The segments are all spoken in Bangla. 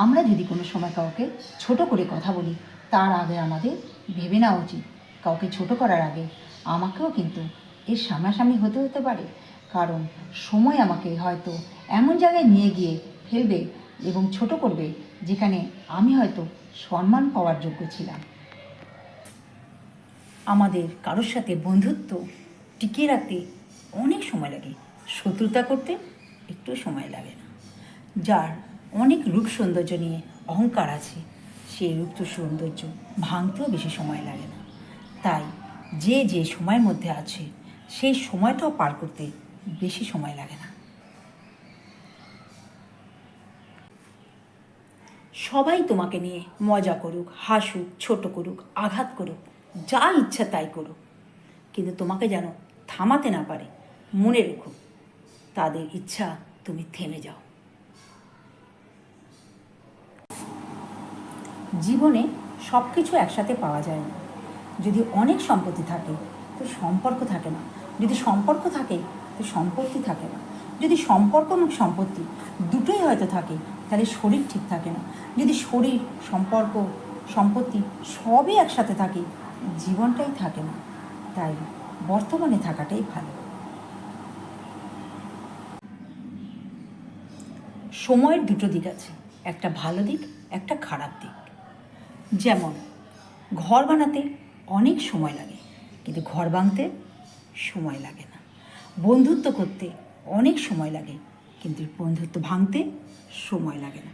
আমরা যদি কোনো সময় কাউকে ছোট করে কথা বলি, তার আগে আমাদের ভেবে নেওয়া উচিত কাউকে ছোট করার আগে আমাকেও কিন্তু এর সামনাসামনি হতে পারে। কারণ সময় আমাকে হয়তো এমন জায়গায় নিয়ে গিয়ে ফেলবে এবং ছোট করবে যেখানে আমি হয়তো সম্মান পাওয়ার যোগ্য ছিলাম। আমাদের কারোর সাথে বন্ধুত্ব টিকিয়ে রাখতে অনেক সময় লাগে, শত্রুতা করতে একটু সময় লাগে না। যার অনেক রূপ সৌন্দর্য নিয়ে অহংকার আছে, সেই রূপ সৌন্দর্য ভাঙতেও বেশি সময় লাগে না। তাই যে সময়ের মধ্যে আছে সেই সময়টাও পার করতে বেশি সময় লাগে না। সবাই তোমাকে নিয়ে মজা করুক, হাসুক, ছোট করুক, আঘাত করুক, যা ইচ্ছা তাই করুক, কিন্তু তোমাকে যেন থামাতে না পারে। মনে রেখো, তাদের ইচ্ছা তুমি থেমে যাও। জীবনে সব কিছু একসাথে পাওয়া যায় না। যদি অনেক সম্পত্তি থাকে তো সম্পর্ক থাকে না, যদি সম্পর্ক থাকে তো সম্পত্তি থাকে না, যদি সম্পর্ক এবং সম্পত্তি দুটোই হয়তো থাকে তাহলে শরীর ঠিক থাকে না, যদি শরীর, সম্পর্ক, সম্পত্তি সবই একসাথে থাকে জীবনটাই থাকে না। তাই বর্তমানে থাকাটাই ভালো। সময়ের দুটো দিক আছে, একটা ভালো দিক, একটা খারাপ দিক। যেমন ঘর বানাতে অনেক সময় লাগে, কিন্তু ঘর ভাঙতে সময় লাগে না। বন্ধুত্ব করতে অনেক সময় লাগে, কিন্তু বন্ধুত্ব ভাঙতে সময় লাগে না।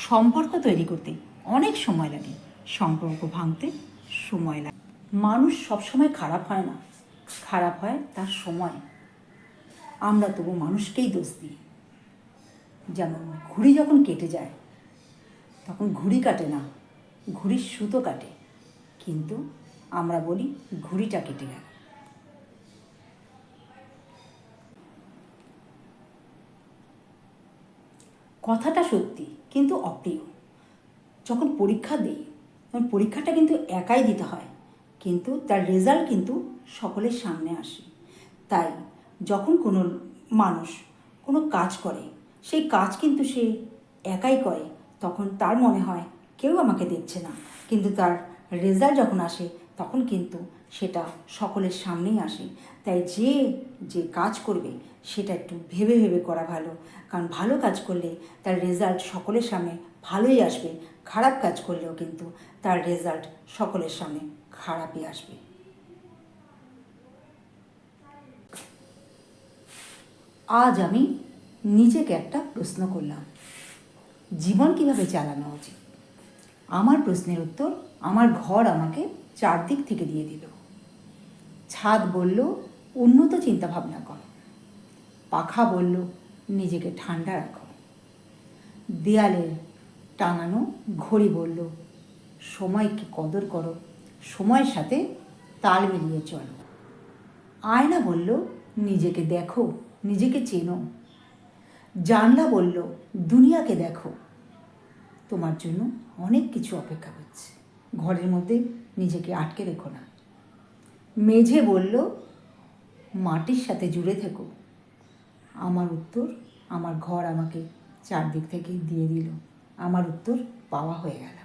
সম্পর্ক তৈরি করতে অনেক সময় লাগে, সম্পর্ক ভাঙতে সময় লাগে। মানুষ সবসময় খারাপ হয় না, খারাপ হয় তার সময়। আমরা তবু মানুষকেই দোষ দিই। যেমন ঘুড়ি যখন কেটে যায় তখন ঘুড়ি কাটে না, ঘুড়ির সুতো কাটে, কিন্তু আমরা বলি ঘুড়িটা কেটে গেল। কথাটা সত্যি কিন্তু অপ্রিয়। যখন পরীক্ষা দিই তখন পরীক্ষাটা কিন্তু একাই দিতে হয়, কিন্তু তার রেজাল্ট কিন্তু সকলের সামনে আসে। তাই যখন কোনো মানুষ কোনো কাজ করে, সেই কাজ কিন্তু সে একাই করে, তখন তার মনে হয় কেউ আমাকে দেখছে না, কিন্তু তার রেজাল্ট যখন আসে তখন কিন্তু সেটা সকলের সামনেই আসে। তাই যে কাজ করবে সেটা একটু ভেবে ভেবে করা ভালো, কারণ ভালো কাজ করলে তার রেজাল্ট সকলের সামনে ভালোই আসবে, খারাপ কাজ করলেও কিন্তু তার রেজাল্ট সকলের সামনে খারাপই আসবে। আজ আমি নিজেকে একটা প্রশ্ন করলাম, জীবন কিভাবে চালানো উচিত? আমার প্রশ্নের উত্তর আমার ঘর আমাকে চারদিক থেকে দিয়ে দিল। ছাদ বলল উন্নত চিন্তাভাবনা করো, পাখা বলল নিজেকে ঠান্ডা রাখো, দেয়ালে টাঙানো ঘড়ি বলল সময়কে কদর করো, সময়ের সাথে তাল মিলিয়ে চলো। আয়না বলল নিজেকে দেখো, নিজেকে চেনো। জানলা বলল দুনিয়াকে দেখো, তোমার জন্য অনেক কিছু অপেক্ষা করছে, ঘরের মধ্যে নিজেকে আটকে রেখো না। মেঝে বলল মাটির সাথে জুড়ে থেকো। আমার উত্তর আমার ঘর আমাকে চারদিক থেকে দিয়ে দিল, আমার উত্তর পাওয়া হয়ে গেল।